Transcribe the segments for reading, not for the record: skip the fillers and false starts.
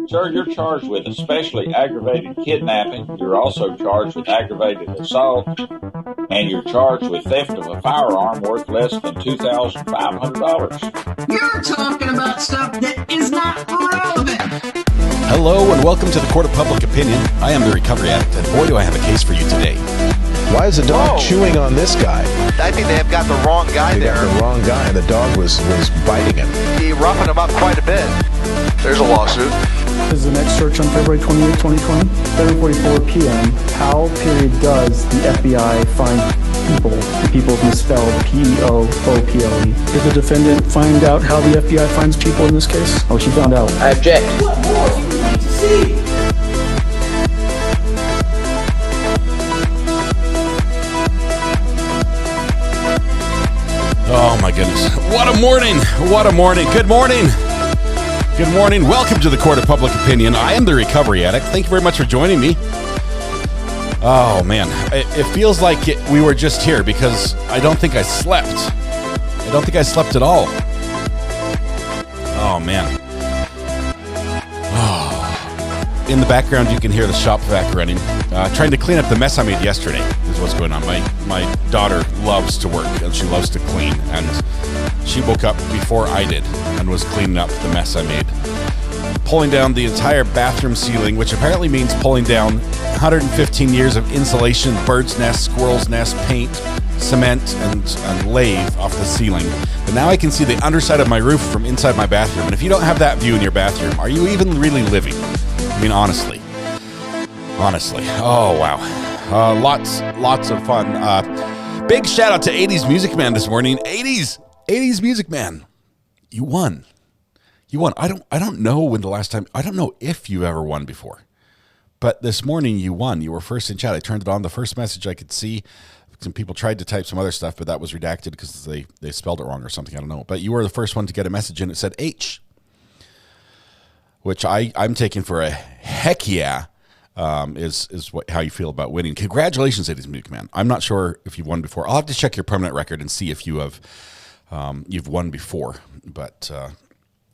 Sir, you're charged with especially aggravated kidnapping. You're also charged with aggravated assault, and you're charged with theft of a firearm worth less than $2,500. You're talking about stuff that is not relevant. Hello and welcome to the Court of Public Opinion. I am the Recovery Addict, and boy do I have a case for you today. Why is the dog chewing on this guy? I think they have got the wrong guy there. Got the wrong guy, and the dog was biting him. He roughened him up quite a bit. There's a lawsuit. This is the next search on February 28, 2020, 7:44 p.m. How, does the FBI find people misspelled P-E-O-O-P-L-E? Did the defendant find out how the FBI finds people in this case? Oh, she found out. I object. What more do you need to see? Oh my goodness. What a morning. What a morning. Good morning. Good morning. Welcome to the Court of Public Opinion. I am the Recovery Addict. Thank you very much for joining me. Oh man, it feels like we were just here because I don't think I slept. I don't think I slept at all. Oh man. Oh. In the background you can hear the shop vac running. Trying to clean up the mess I made yesterday is what's going on. My daughter loves to work and she loves to clean, and she woke up before I did and was cleaning up the mess I made. Pulling down the entire bathroom ceiling, which apparently means pulling down 115 years of insulation, bird's nest, squirrel's nest, paint, cement, and lathe off the ceiling. But now I can see the underside of my roof from inside my bathroom. And if you don't have that view in your bathroom, are you even really living? I mean, honestly. Oh, wow. Lots of fun. Big shout out to 80s Music Man this morning. 80s Music Man. You won. I don't know when the last time, I don't know if you've ever won before. But this morning you won. You were first in chat. I turned it on. The first message I could see, some people tried to type some other stuff, but that was redacted because they spelled it wrong or something. I don't know. But you were the first one to get a message and it said H, which I'm taking for a heck yeah. Is how you feel about winning. Congratulations, 80s Music Man. I'm not sure if you've won before. I'll have to check your permanent record and see if you have you've won before. But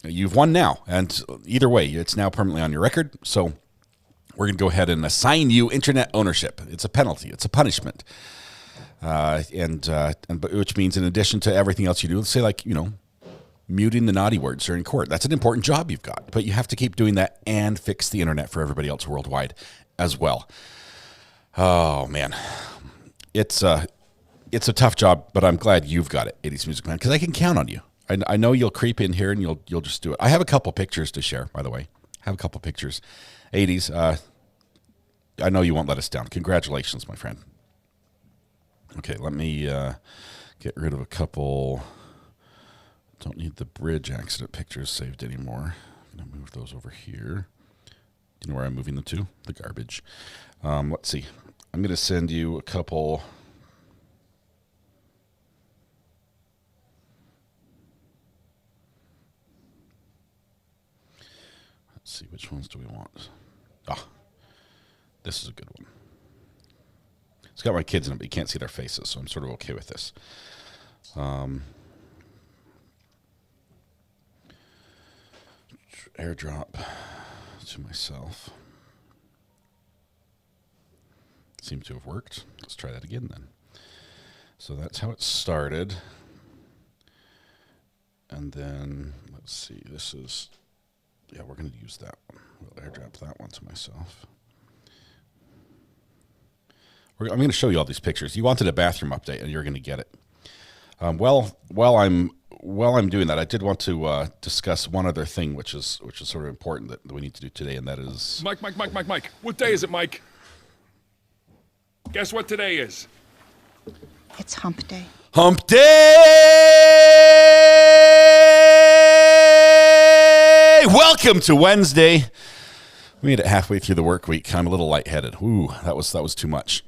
you've won now, and either way, it's now permanently on your record. So we're going to go ahead and assign you internet ownership. It's a penalty. It's a punishment, and which means in addition to everything else you do, let's say like muting the naughty words during court. That's an important job you've got, but you have to keep doing that and fix the internet for everybody else worldwide as well. Oh man, it's a tough job, but I'm glad you've got it, 80s Music Man, because I can count on you. I know you'll creep in here and you'll just do it. I have a couple pictures to share, by the way. I have a couple pictures. 80s, I know you won't let us down. Congratulations, my friend. Okay, let me get rid of a couple. Don't need the bridge accident pictures saved anymore. I'm going to move those over here. Do you know where I'm moving them to? The garbage. Let's see. I'm going to send you a couple. Let's see. Which ones do we want? This is a good one. It's got my kids in it, but you can't see their faces, so I'm sort of okay with this. Airdrop to myself. Seems to have worked. Let's try that again then. So that's how it started. And then, let's see, this is, yeah, we're going to use that one. We'll airdrop that one to myself. I'm going to show you all these pictures. You wanted a bathroom update, and you're going to get it. While I'm doing that, I did want to discuss one other thing, which is sort of important that we need to do today, and that is Mike. What day is it, Mike? Guess what today is? It's hump day. Hump Day! Welcome to Wednesday. We made it halfway through the work week. I'm a little lightheaded. Ooh, that was too much.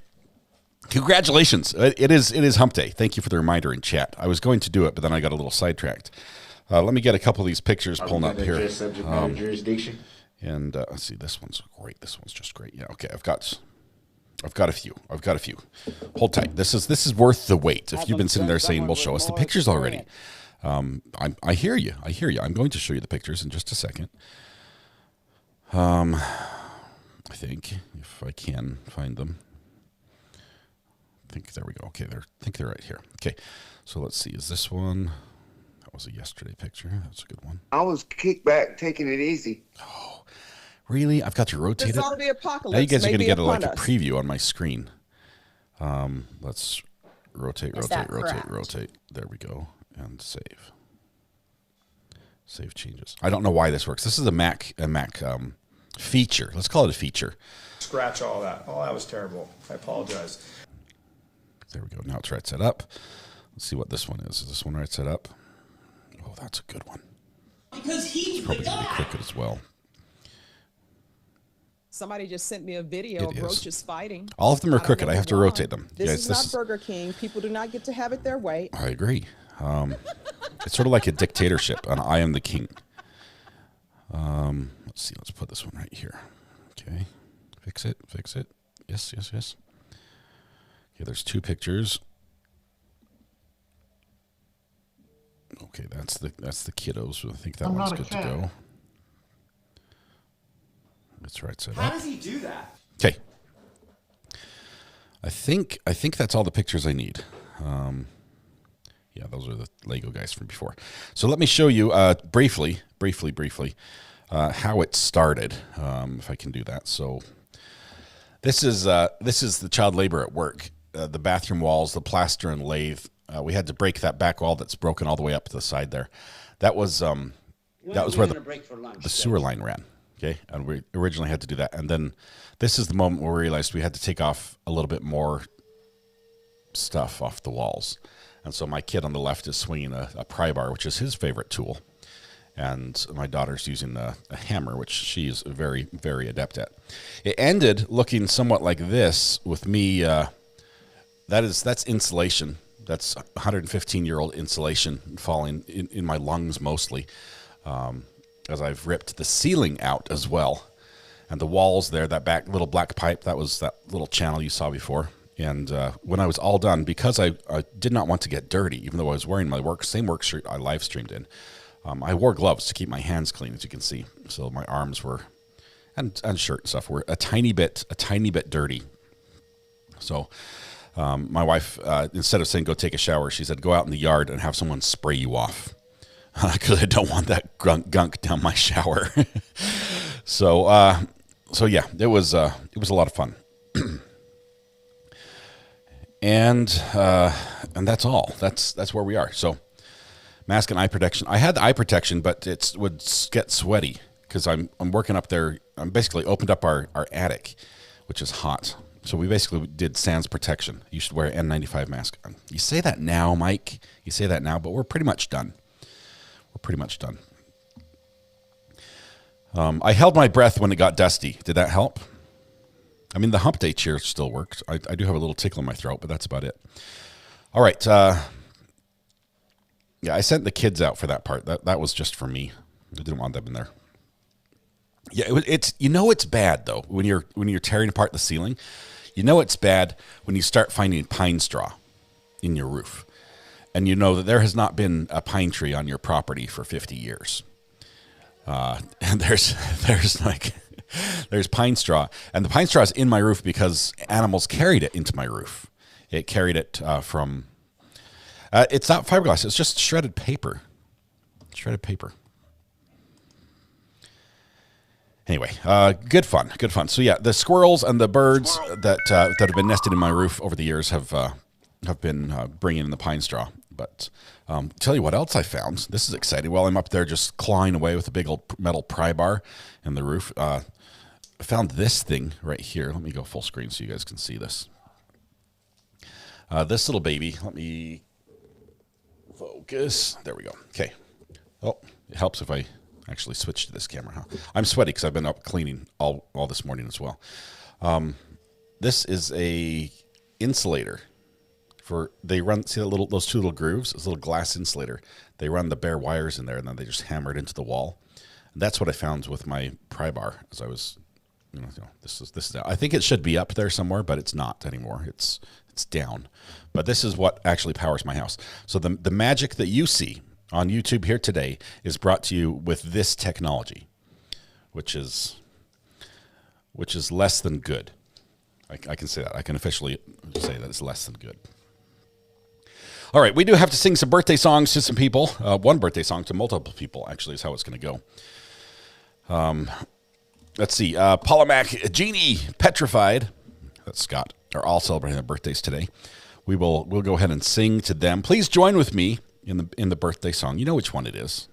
Congratulations. It is Hump Day. Thank you for the reminder in chat. I was going to do it, but then I got a little sidetracked. Let me get a couple of these pictures pulling up here. Subject matter jurisdiction. And let's see, this one's great. This one's just great. Yeah, okay. I've got a few. Hold tight. This is worth the wait. If you've been sitting there saying, "Well, show us the pictures already," I hear you. I'm going to show you the pictures in just a second. I think if I can find them. I think there we go. Okay, I think they're right here. Okay, so let's see. Is this one? That was a yesterday picture. That's a good one. I was kicked back, taking it easy. Oh, really? I've got to rotate it. The apocalypse Now you guys are going to get a us. preview on my screen. Let's rotate. There we go, and save. Save changes. I don't know why this works. This is a Mac feature. Let's call it a feature. Scratch all that. Oh, that was terrible. I apologize. There we go. Now it's right set up. Let's see what this one is. Is this one right set up? Oh, that's a good one. Because he's probably going to be crooked as well. Somebody just sent me a video of roaches fighting. All of them are crooked. I have to rotate them. This is not Burger King. People do not get to have it their way. I agree. It's sort of like a dictatorship, and I am the king. Let's see. Let's put this one right here. Okay. Fix it. Yes. Okay, there's two pictures. Okay, that's the kiddos. So I think that one's good to go. That's right. So how does he do that? Okay. I think that's all the pictures I need. Yeah, those are the Lego guys from before. So let me show you briefly how it started. If I can do that. So this is the child labor at work. The bathroom walls, the plaster and lathe. We had to break that back wall that's broken all the way up to the side there. That was where the sewer line ran. Okay, and we originally had to do that. And then this is the moment where we realized we had to take off a little bit more stuff off the walls. And so my kid on the left is swinging a pry bar, which is his favorite tool. And my daughter's using a hammer, which she's very, very adept at. It ended looking somewhat like this with me. That's insulation. That's 115-year-old insulation falling in my lungs mostly, as I've ripped the ceiling out as well. And the walls there, that back little black pipe, that was that little channel you saw before. And when I was all done, because I did not want to get dirty, even though I was wearing my same work shirt I live streamed in, I wore gloves to keep my hands clean, as you can see. So my arms were, and shirt and stuff were a tiny bit dirty. So my wife, instead of saying go take a shower, she said go out in the yard and have someone spray you off, because I don't want that gunk down my shower. So yeah, it was a lot of fun. And that's all. That's where we are. So, mask and eye protection. I had the eye protection, but it would get sweaty because I'm working up there. I'm basically opened up our attic, which is hot. So we basically did sans protection. You should wear an N95 mask. You say that now, Mike. You say that now, but we're pretty much done. I held my breath when it got dusty. Did that help? I mean, the hump day cheer still worked. I do have a little tickle in my throat, but that's about it. All right. Yeah, I sent the kids out for that part. That was just for me. I didn't want them in there. Yeah, it's it's bad though when you're tearing apart the ceiling. It's bad when you start finding pine straw in your roof, and you know that there has not been a pine tree on your property for 50 years. And there's pine straw, and the pine straw is in my roof because animals carried it into my roof. It carried it from. It's not fiberglass; it's just shredded paper. Anyway, good fun. So yeah, the squirrels and the birds that have been nested in my roof over the years have been bringing in the pine straw. But tell you what else I found. This is exciting. While I'm up there just clawing away with a big old metal pry bar in the roof, I found this thing right here. Let me go full screen so you guys can see this. This little baby. Let me focus. There we go. Okay. Oh, it helps if I actually switch to this camera. Huh? I'm sweaty because I've been up cleaning all this morning as well. This is a insulator. They run, see those two little grooves, this little glass insulator. They run the bare wires in there, and then they just hammer it into the wall. And that's what I found with my pry bar as I was, this is. I think it should be up there somewhere, but it's not anymore. It's down. But this is what actually powers my house. So the magic that you see on YouTube here today is brought to you with this technology, which is which is less than good. I can say that. I can officially say that it's less than good. All right, we do have to sing some birthday songs to some people. One birthday song to multiple people, actually, is how it's going to go. Let's see. Paula Mac, Jeannie, Petrified, that's Scott, are all celebrating their birthdays today. We'll go ahead and sing to them. Please join with me in the birthday song. You know which one it is.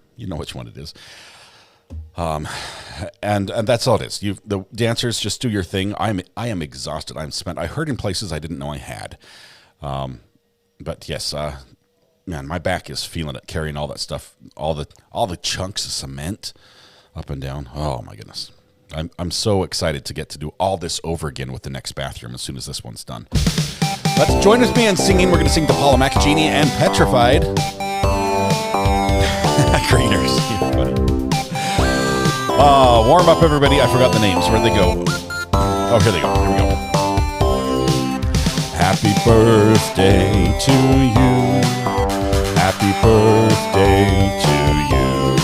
And that's all it is. The dancers, just do your thing. I am exhausted. I'm spent. I hurt in places I didn't know I had. But yes, man, my back is feeling it, carrying all that stuff, all the chunks of cement up and down. Oh my goodness. I'm so excited to get to do all this over again with the next bathroom as soon as this one's done. Let's join with me in singing. We're going to sing to Paula Mac, Jeannie, and Petrified. Greeners. You're funny. Warm up, everybody. I forgot the names. Where'd they go? Oh, here they go. Here we go. Happy birthday to you. Happy birthday to you.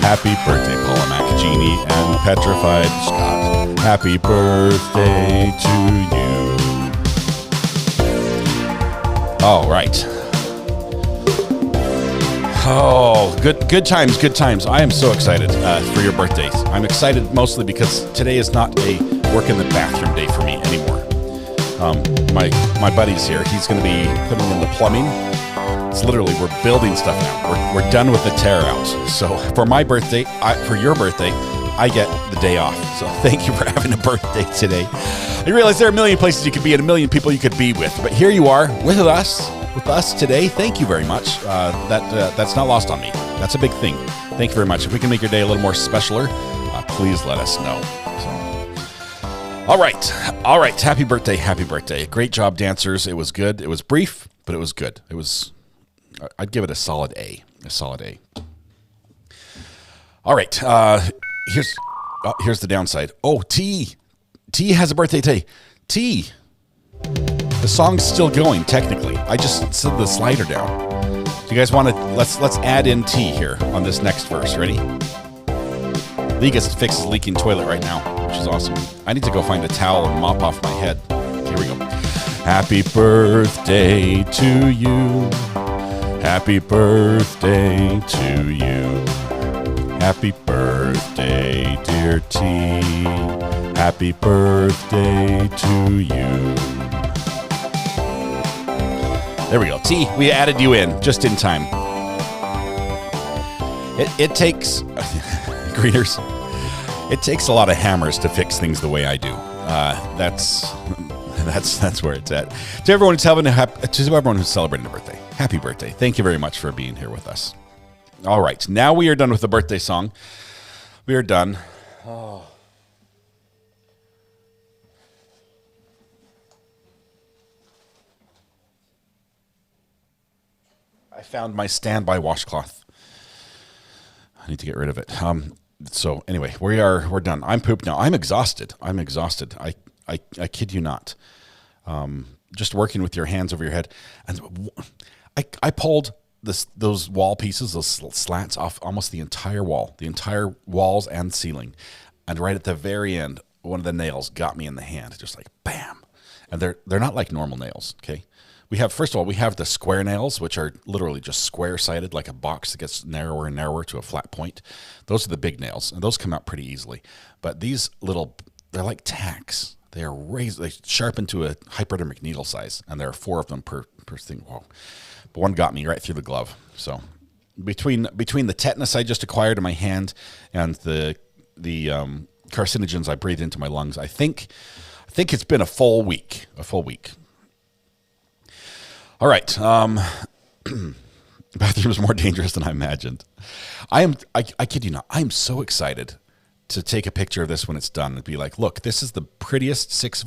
Happy birthday, Paula Mac, Jeannie, and Petrified Scott. Happy birthday to you. All right. Oh, good times, good times. I am so excited for your birthdays. I'm excited mostly because today is not a work in the bathroom day for me anymore. My buddy's here. He's going to be putting in the plumbing. It's literally, we're building stuff now. We're done with the tear out. So for my birthday, for your birthday, I get the day off. So thank you for having a birthday today. I realize there are a million places you could be and a million people you could be with, but here you are with us today. Thank you very much. That's not lost on me. That's a big thing. Thank you very much. If we can make your day a little more specialer, please let us know. So, all right. Happy birthday. Great job, dancers. It was good. It was brief, but it was good. I'd give it a solid A. All right. Here's the downside. Oh, T has a birthday today. T. The song's still going, technically. I just set the slider down. Do you guys want to, let's add in T here on this next verse. Ready? Lee gets to fix his leaking toilet right now, which is awesome. I need to go find a towel and mop off my head. Here we go. Happy birthday to you. Happy birthday to you. Happy birthday, dear T. Happy birthday to you. There we go. T, we added you in just in time. It takes, greeners, it takes a lot of hammers to fix things the way I do. That's where it's at. To everyone who's celebrating a birthday, happy birthday. Thank you very much for being here with us. All right. Now we are done with the birthday song. We are done. Oh. I found my standby washcloth. I need to get rid of it. So anyway, we're done. I'm pooped now. I'm exhausted. I kid you not. Just working with your hands over your head, and I pulled those wall pieces, those slats off almost the entire walls and ceiling, and right at the very end, one of the nails got me in the hand, just like bam. And they're not like normal nails. Okay. We have the square nails, which are literally just square-sided, like a box that gets narrower and narrower to a flat point. Those are the big nails, and those come out pretty easily. But these they're like tacks. They sharpen to a hypodermic needle size, and there are 4 of them per thing. Whoa. But one got me right through the glove. So between the tetanus I just acquired in my hand and the carcinogens I breathed into my lungs, I think it's been a full week. All right. Bathroom's more dangerous than I imagined. I kid you not. I'm so excited to take a picture of this when it's done and be like, look, this is the prettiest 6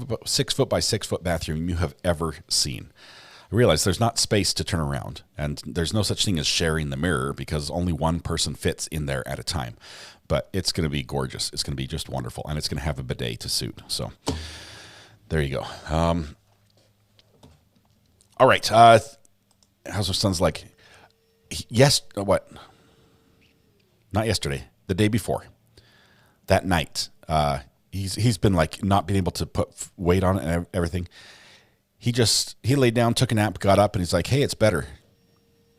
foot by 6 foot bathroom you have ever seen. I realize there's not space to turn around, and there's no such thing as sharing the mirror because only one person fits in there at a time. But it's going to be gorgeous. It's going to be just wonderful, and it's going to have a bidet to suit. So there you go. All right. How's our son's like? What? Not yesterday. The day before. That night, he's been like not being able to put weight on it and everything. He laid down, took a nap, got up, and he's like, "Hey, it's better.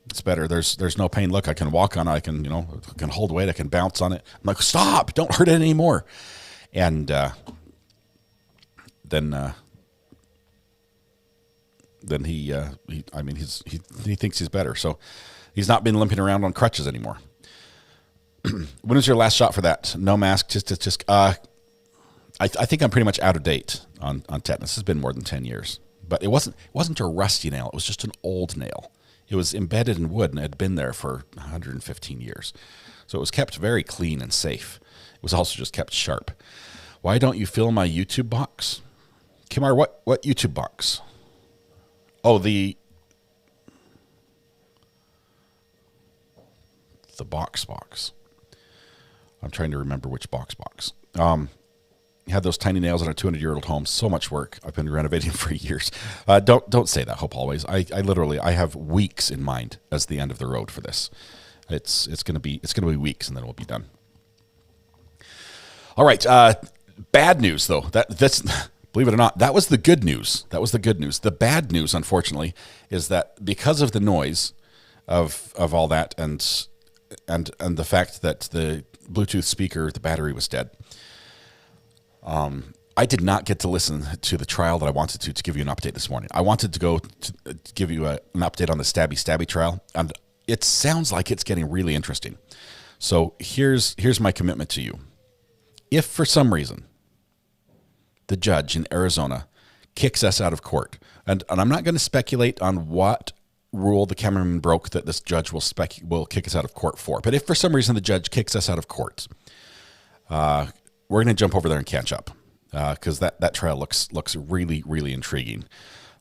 It's better. There's no pain. Look, I can walk on it. I can I can hold weight. I can bounce on it." I'm like, "Stop! Don't hurt it anymore." And then he thinks he's better. So he's not been limping around on crutches anymore. When was your last shot for that? No mask. Just. I think I'm pretty much out of date on tetanus. It's been more than 10 years. But it wasn't a rusty nail. It was just an old nail. It was embedded in wood and it had been there for 115 years. So it was kept very clean and safe. It was also just kept sharp. Why don't you fill my YouTube box? Kimar, what YouTube box? Oh, the box. I'm trying to remember which box. Had those tiny nails in a 200-year-old home. So much work. I've been renovating for years. Don't say that. Hope always. I literally have weeks in mind as the end of the road for this. It's gonna be weeks and then we'll be done. All right. Bad news though. That's believe it or not, that was the good news. The bad news, unfortunately, is that because of the noise of all that and the fact that the Bluetooth speaker, the battery was dead. I did not get to listen to the trial that I wanted to give you an update this morning. I wanted to go to give you an update on the stabby trial, and it sounds like it's getting really interesting. So here's my commitment to you. If for some reason the judge in Arizona kicks us out of court, and I'm not going to speculate on what rule the cameraman broke that this judge will kick us out of court for, but if for some reason the judge kicks us out of court, we're going to jump over there and catch up because that trial looks really, really intriguing.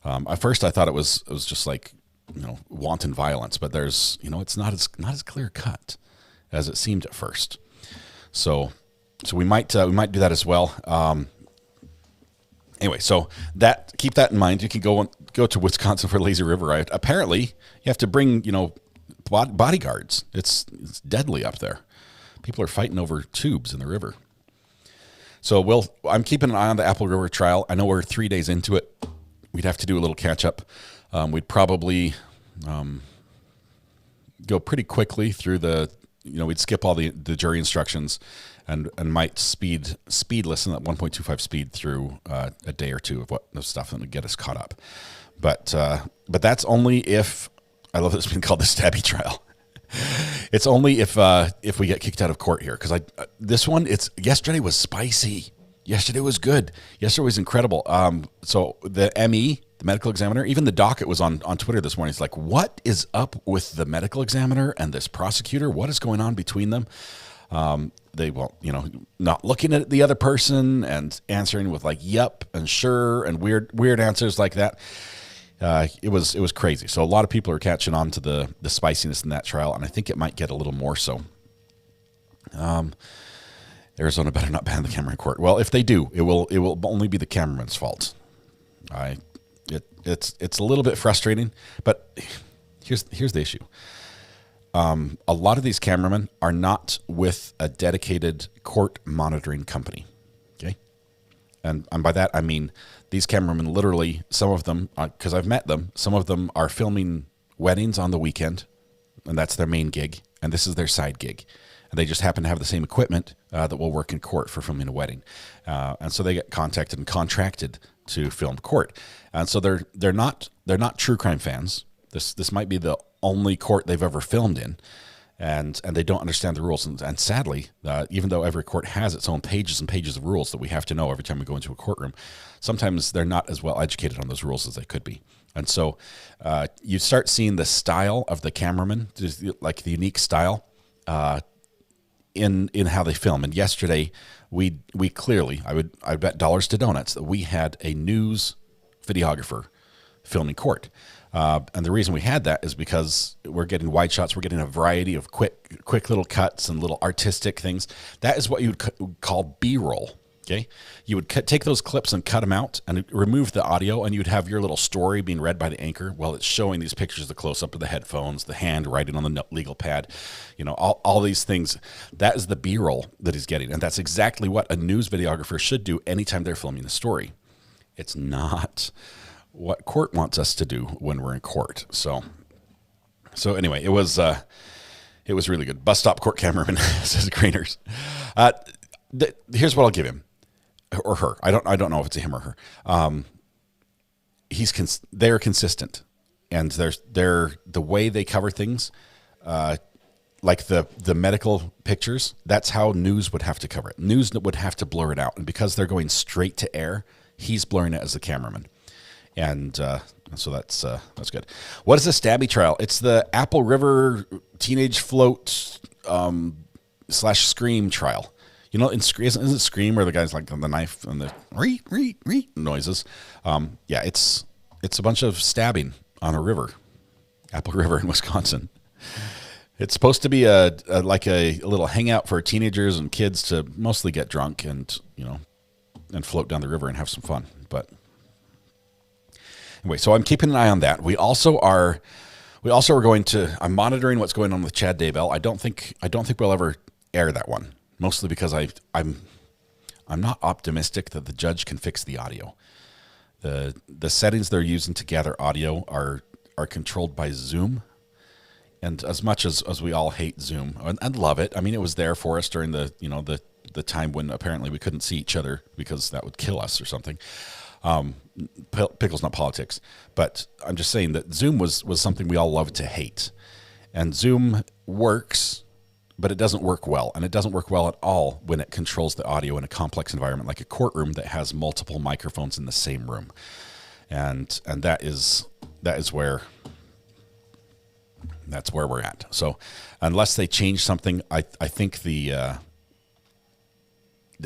At first, I thought it was just like wanton violence, but there's it's not as clear cut as it seemed at first. So we might do that as well. Anyway, so keep that in mind. You can go to Wisconsin for Lazy River Ride. Apparently, you have to bring bodyguards. It's deadly up there. People are fighting over tubes in the river. So I'm keeping an eye on the Apple River trial. I know we're 3 days into it. We'd have to do a little catch up. We'd probably go pretty quickly through we'd skip all the jury instructions and might speed listen at 1.25 speed through a day or two of stuff that would get us caught up. But that's only if, I love that it's been called the Stabby trial. It's only if we get kicked out of court here, because yesterday was spicy. Yesterday was good. Yesterday was incredible. So the ME, the medical examiner, even the docket was on Twitter this morning. It's like, what is up with the medical examiner and this prosecutor? What is going on between them? They not looking at the other person and answering with like, yep and sure and weird answers like that. It was crazy. So a lot of people are catching on to the spiciness in that trial, and I think it might get a little more so. Arizona better not ban the camera in court. Well, if they do, it will only be the cameraman's fault. It's a little bit frustrating, but here's the issue. A lot of these cameramen are not with a dedicated court monitoring company. Okay. And by that, I mean, these cameramen literally, some of them, because I've met them, some of them are filming weddings on the weekend, and that's their main gig, and this is their side gig. And they just happen to have the same equipment that will work in court for filming a wedding. And so they get contacted and contracted to film court. And so they're not true crime fans. This might be the only court they've ever filmed in. And they don't understand the rules. And sadly, even though every court has its own pages and pages of rules that we have to know every time we go into a courtroom, sometimes they're not as well educated on those rules as they could be. And so you start seeing the style of the cameraman, like the unique style in how they film. And yesterday, we clearly, I bet dollars to donuts that we had a news videographer filming court. And the reason we had that is because we're getting wide shots. We're getting a variety of quick little cuts and little artistic things. That is what you would call B-roll. Okay, you would take those clips and cut them out and remove the audio, and you'd have your little story being read by the anchor while it's showing these pictures of the close-up of the headphones, the hand writing on the legal pad, all these things. That is the B-roll that he's getting, and that's exactly what a news videographer should do anytime they're filming a story. It's not what court wants us to do when we're in court. So anyway, it was really good. Bus stop court cameraman, says Greeners. Here's what I'll give him. Or her. I don't know if it's a him or her. They're consistent, and they're the way they cover things, like the medical pictures. That's how news would have to cover it. News would have to blur it out, and because they're going straight to air, he's blurring it as the cameraman, and so that's good. What is the Stabby trial? It's the Apple River teenage float / Scream trial. Isn't it Scream where the guy's like on the knife and the re noises? Yeah, it's a bunch of stabbing on a river, Apple River in Wisconsin. It's supposed to be a little hangout for teenagers and kids to mostly get drunk and float down the river and have some fun. But anyway, so I'm keeping an eye on that. We also are going to. I'm monitoring what's going on with Chad Daybell. I don't think we'll ever air that one. Mostly because I'm not optimistic that the judge can fix the audio. The settings they're using to gather audio are controlled by Zoom. And as much as we all hate Zoom and love it, I mean, it was there for us during the time when apparently we couldn't see each other because that would kill us or something. Pickles, not politics. But I'm just saying that Zoom was something we all loved to hate. And Zoom works, but it doesn't work well, and it doesn't work well at all when it controls the audio in a complex environment like a courtroom that has multiple microphones in the same room, and that is where we're at. So, unless they change something, I think the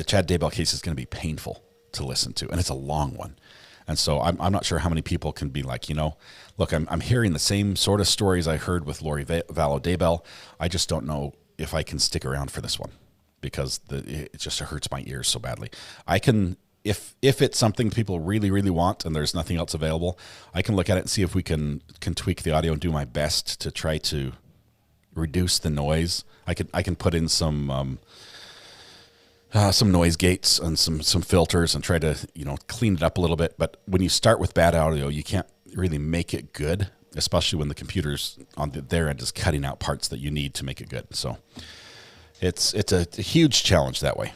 Chad Daybell case is going to be painful to listen to, and it's a long one. And so I'm not sure how many people can be like, look, I'm hearing the same sort of stories I heard with Lori Vallow Daybell. I just don't know if I can stick around for this one because it just hurts my ears so badly. I can, if it's something people really, really want and there's nothing else available, I can look at it and see if we can tweak the audio and do my best to try to reduce the noise. I can put in some noise gates and some filters and try to clean it up a little bit. But when you start with bad audio, you can't really make it good, especially when the computer's on their end is cutting out parts that you need to make it good. So it's a huge challenge that way.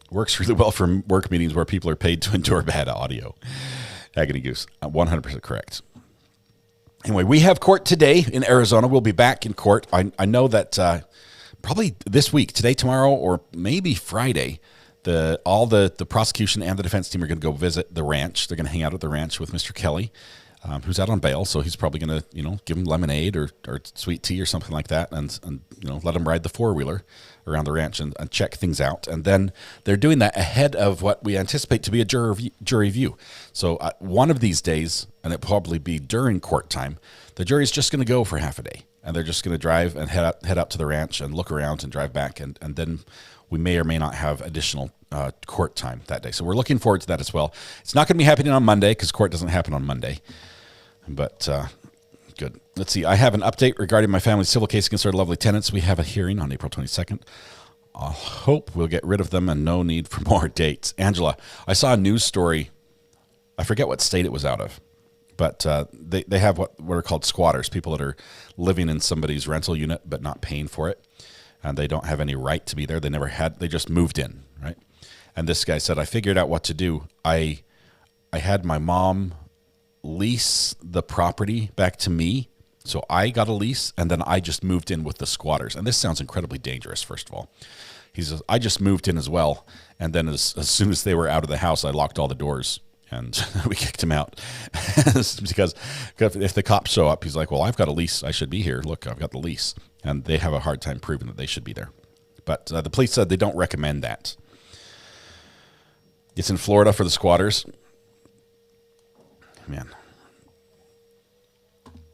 Works really well for work meetings where people are paid to endure bad audio. Agony Goose, 100% correct. Anyway, we have court today in Arizona. We'll be back in court. I know that probably this week, today, tomorrow, or maybe Friday, all the prosecution and the defense team are going to go visit the ranch. They're going to hang out at the ranch with Mr. Kelly, who's out on bail. So he's probably going to, give him lemonade or sweet tea or something like that, and let him ride the four-wheeler around the ranch and check things out. And then they're doing that ahead of what we anticipate to be a jury view. So one of these days, and it'll probably be during court time, the jury's just going to go for half a day. And they're just going to drive and head out to the ranch and look around and drive back. And then we may or may not have additional court time that day. So we're looking forward to that as well. It's not going to be happening on Monday because court doesn't happen on Monday. But good. Let's see. I have an update regarding my family's civil case against our lovely tenants. We have a hearing on April 22nd. I hope we'll get rid of them and no need for more dates. Angela, I saw a news story. I forget what state it was out of. But they have what are called squatters, people that are living in somebody's rental unit but not paying for it. And they don't have any right to be there. They just moved in, right? And this guy said, I figured out what to do. I had my mom lease the property back to me. So I got a lease, and then I just moved in with the squatters. And this sounds incredibly dangerous, first of all. He says, I just moved in as well. And then as soon as they were out of the house, I locked all the doors. And we kicked him out because if the cops show up, he's like, well, I've got a lease. I should be here. Look, I've got the lease. And they have a hard time proving that they should be there. But the police said they don't recommend that. It's in Florida for the squatters. Man.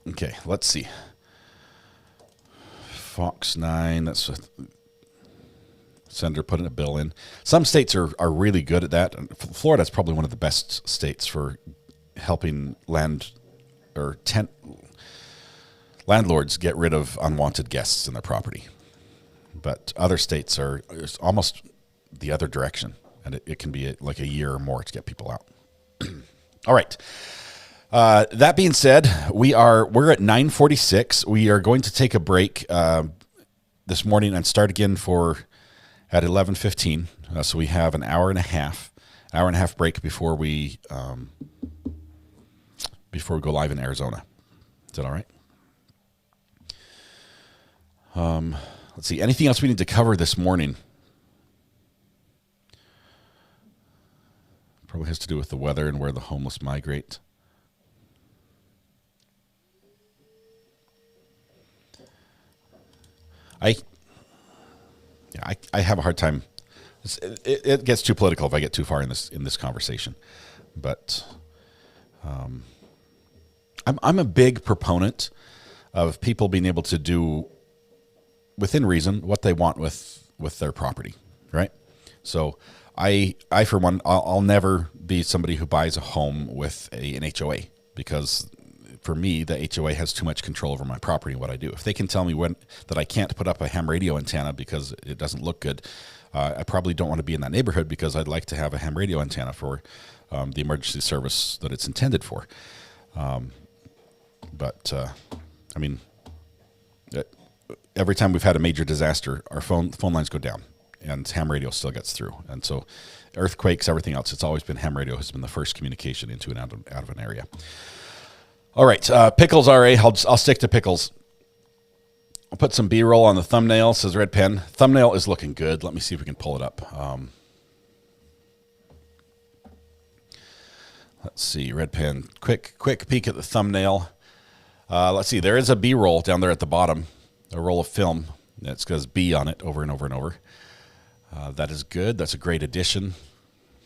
Okay, let's see. Fox 9, that's Senator putting a bill in. Some states are really good at that. Florida is probably one of the best states for helping landlords get rid of unwanted guests in their property. But other states are almost the other direction, and it can be like a year or more to get people out. All right. That being said, we're at 9:46. We are going to take a break this morning and start again at 11:15. So we have an hour and a half break before we go live in Arizona. Is that all right? Let's see. Anything else we need to cover this morning? Probably has to do with the weather and where the homeless migrate. I have a hard time. It gets too political if I get too far in this conversation. But I'm a big proponent of people being able to do, within reason, what they want with their property, right? So I for one, I'll never be somebody who buys a home with an HOA, because for me, the HOA has too much control over my property and what I do. If they can tell me that I can't put up a ham radio antenna because it doesn't look good, I probably don't want to be in that neighborhood, because I'd like to have a ham radio antenna for the emergency service that it's intended for. But I mean, every time we've had a major disaster, our phone lines go down, and ham radio still gets through. And so earthquakes, everything else, it's always been ham radio has been the first communication into and out of an area. All right, Pickles RA, I'll stick to Pickles. I'll put some B-roll on the thumbnail, says Red Pen. Thumbnail is looking good. Let me see if we can pull it up. Let's see, Red Pen, quick peek at the thumbnail. Let's see, there is a B-roll down there at the bottom, a roll of film. It's got B on it over and over and over. That is good. That's a great addition.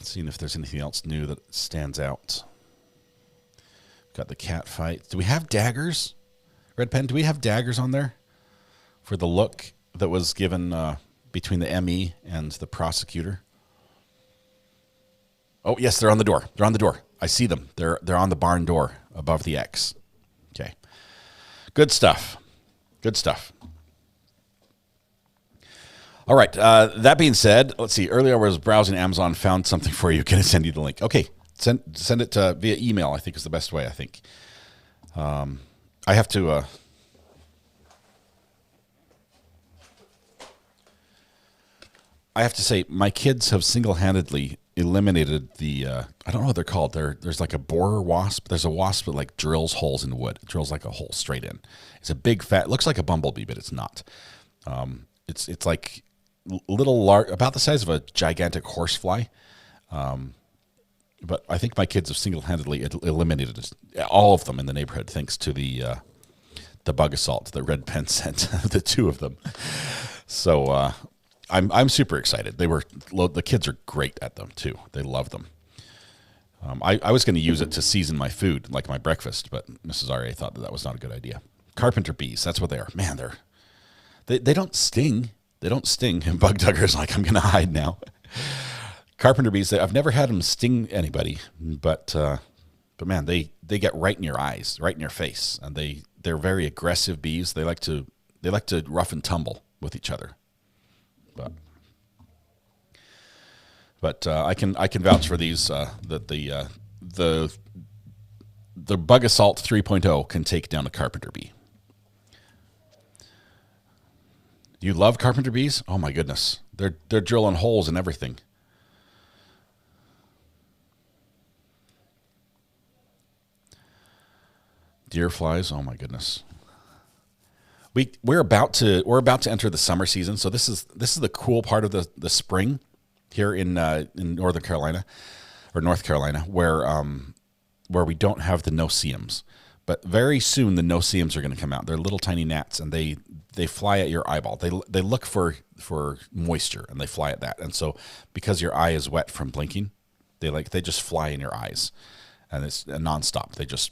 Seeing if there's anything else new that stands out. Got the cat fight. Do we have daggers? Red Pen, do we have daggers on there for the look that was given between the ME and the prosecutor? Oh, yes, they're on the door. They're on the door. I see them. They're on the barn door above the X. Okay. Good stuff. Good stuff. All right. That being said, let's see. Earlier I was browsing Amazon, found something for you. Can I send you the link? Okay. Send it via email, I think is the best way, I think. I have to... I have to say, my kids have single-handedly eliminated the... I don't know what they're called. There's like a borer wasp. There's a wasp that like drills holes in the wood. It drills like a hole straight in. It's a big fat... It looks like a bumblebee, but it's not. It's like little large, about the size of a gigantic horsefly. But I think my kids have single-handedly eliminated all of them in the neighborhood, thanks to the bug assault that Red Pen sent, the two of them. So I'm super excited. The kids are great at them too. They love them. I was going to use it to season my food, like my breakfast, but Mrs. R.A. thought that was not a good idea. Carpenter bees, that's what they are. Man, they don't sting. They don't sting. And Bug Dugger's like, I'm going to hide now. Carpenter bees, I've never had them sting anybody, but man, they get right in your eyes, right in your face, and they're very aggressive bees. They like to rough and tumble with each other. But I can vouch for these that the Bug Assault 3.0 can take down a carpenter bee. You love carpenter bees? Oh my goodness, they're drilling holes and everything. Deer flies, oh my goodness. We're about to enter the summer season, so this is the cool part of the spring here in North Carolina, where we don't have the no-see-ums. But very soon the no-see-ums are going to come out. They're little tiny gnats, and they fly at your eyeball. They look for moisture, and they fly at that. And so because your eye is wet from blinking, they just fly in your eyes, and it's nonstop. They just,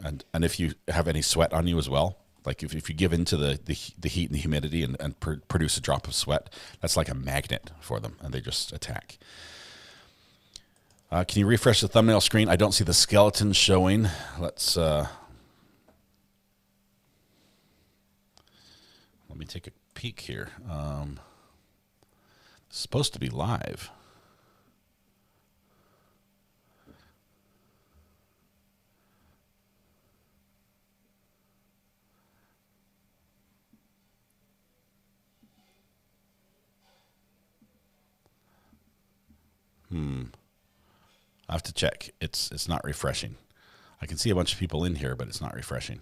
and if you have any sweat on you as well, Like if you give into the heat and the humidity and produce a drop of sweat, that's like a magnet for them, and they just attack. Can you refresh the thumbnail screen? I don't see the skeleton showing. Let's let me take a peek here. It's supposed to be live. I have to check. It's not refreshing. I can see a bunch of people in here, but it's not refreshing.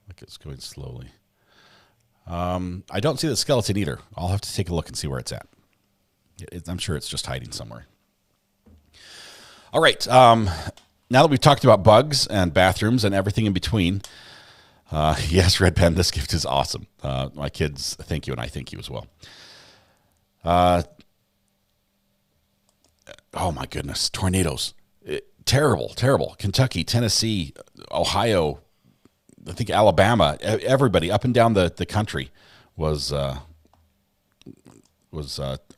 Like it's going slowly. I don't see the skeleton either. I'll have to take a look and see where it's at. I'm sure it's just hiding somewhere. All right. Now that we've talked about bugs and bathrooms and everything in between, yes, Red Pen, this gift is awesome. My kids thank you, and I thank you as well. Oh my goodness, tornadoes. Terrible. Kentucky, Tennessee, Ohio, I think Alabama, everybody up and down the country was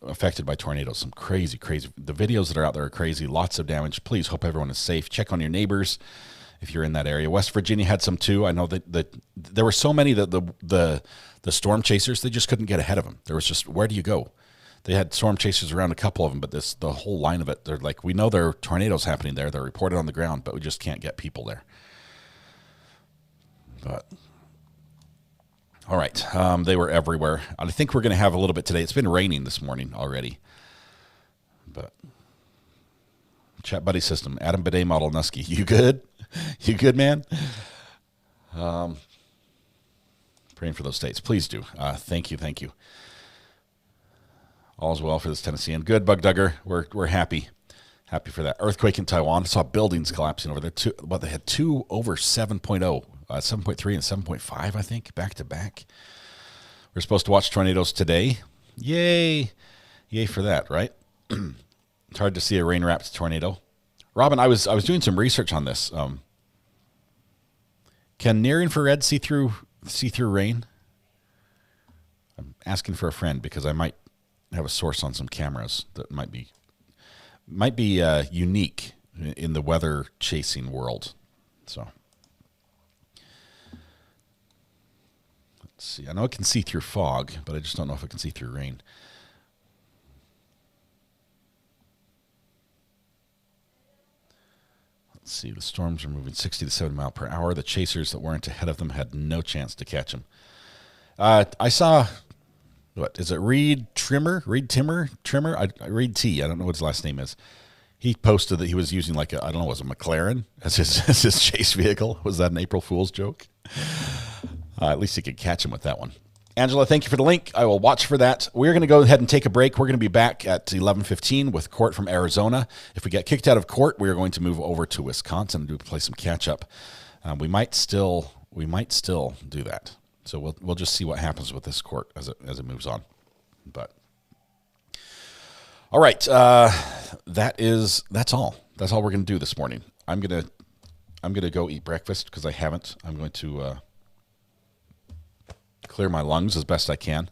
affected by tornadoes. Some crazy. The videos that are out there are crazy. Lots of damage. Please hope everyone is safe. Check on your neighbors if you're in that area. West Virginia had some too. I know that there were so many that the storm chasers, they just couldn't get ahead of them. There was just, where do you go? They had storm chasers around a couple of them, but the whole line of it, they're like, we know there are tornadoes happening there. They're reported on the ground, but we just can't get people there. But all right, they were everywhere. I think we're going to have a little bit today. It's been raining this morning already. But chat buddy system, Adam Bidet model Nusky, you good? You good, man? Praying for those states. Please do. Thank you. All's well for this Tennessean. Good, Bug Dugger. We're happy for that. Earthquake in Taiwan. I saw buildings collapsing over there. They had two over 7.0, 7.3 and 7.5, I think, back to back. We're supposed to watch tornadoes today. Yay for that, right? It's hard to see a rain-wrapped tornado. Robin, I was doing some research on this. Can near infrared see through rain? I'm asking for a friend because I might have a source on some cameras that might be unique in the weather chasing world. So let's see. I know it can see through fog, but I just don't know if it can see through rain. Let's see. The storms are moving 60 to 70 miles per hour. The chasers that weren't ahead of them had no chance to catch them. I saw. What is it? Reed Timmer? Reed T. I don't know what his last name is. He posted that he was using like was a McLaren as his chase vehicle. Was that an April Fool's joke? At least he could catch him with that one. Angela, thank you for the link. I will watch for that. We're going to go ahead and take a break. We're going to be back at 11:15 with Court from Arizona. If we get kicked out of court, we are going to move over to Wisconsin and play some catch up. We might still do that. So we'll just see what happens with this court as it moves on. But all right, that's all. That's all we're going to do this morning. I'm gonna go eat breakfast because I haven't. I'm going to clear my lungs as best I can,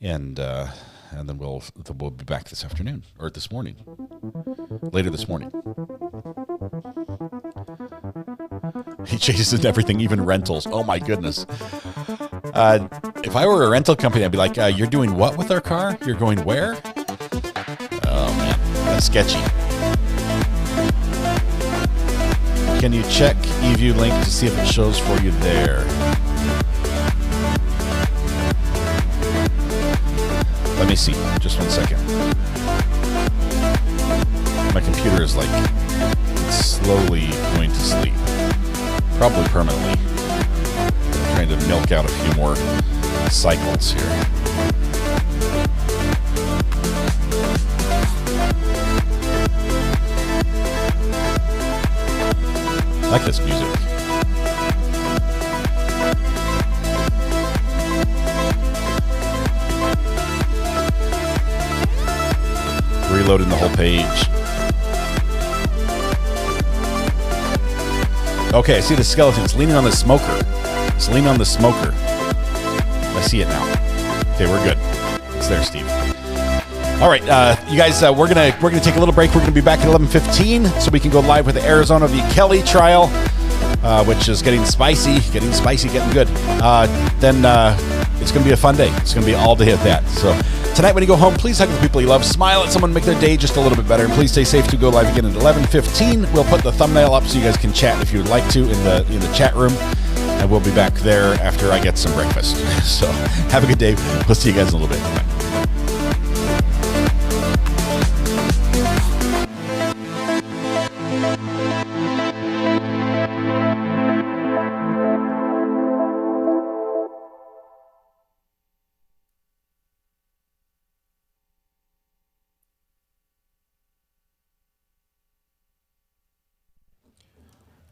and then we'll be back this afternoon or this morning, later this morning. He chases everything, even rentals. Oh my goodness. If I were a rental company, I'd be like, you're doing what with our car? You're going where? Oh man, that's sketchy. Can you check eView link to see if it shows for you there? Let me see, just 1 second. My computer is like slowly going to sleep. Probably permanently. I'm trying to milk out a few more cycles here. I like this music. Reloading the whole page. Okay, I see the skeleton. It's leaning on the smoker. It's leaning on the smoker. I see it now. Okay, we're good. It's there, Steve. All right, you guys, we're gonna take a little break. We're gonna be back at 11:15, so we can go live with the Arizona v. Kelly trial, which is getting spicy, getting good. Then it's gonna be a fun day. It's gonna be all day at that. So tonight, when you go home, please hug the people you love, smile at someone, make their day just a little bit better, and please stay safe. To go live again at 11:15. We'll put the thumbnail up so you guys can chat if you would like to in the chat room. And we'll be back there after I get some breakfast. So have a good day. We'll see you guys in a little bit. Bye.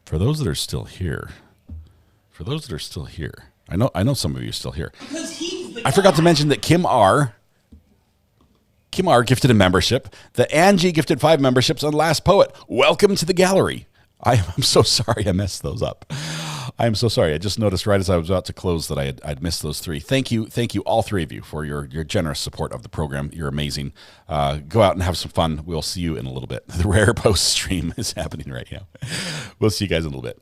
For those that are still here, I know some of you are still here. I forgot to mention that Kim R gifted a membership. The Angie gifted 5 memberships on Last Poet. Welcome to the gallery. I'm so sorry I messed those up. I'm so sorry. I just noticed right as I was about to close that I'd missed those 3. Thank you, all 3 of you, for your generous support of the program. You're amazing. Go out and have some fun. We'll see you in a little bit. The Rare Post stream is happening right now. We'll see you guys in a little bit.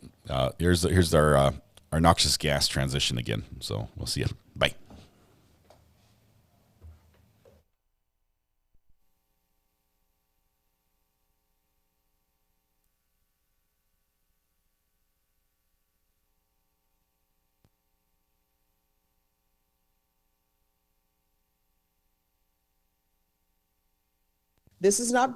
Here's our noxious gas transition again. So we'll see you. Bye. This is not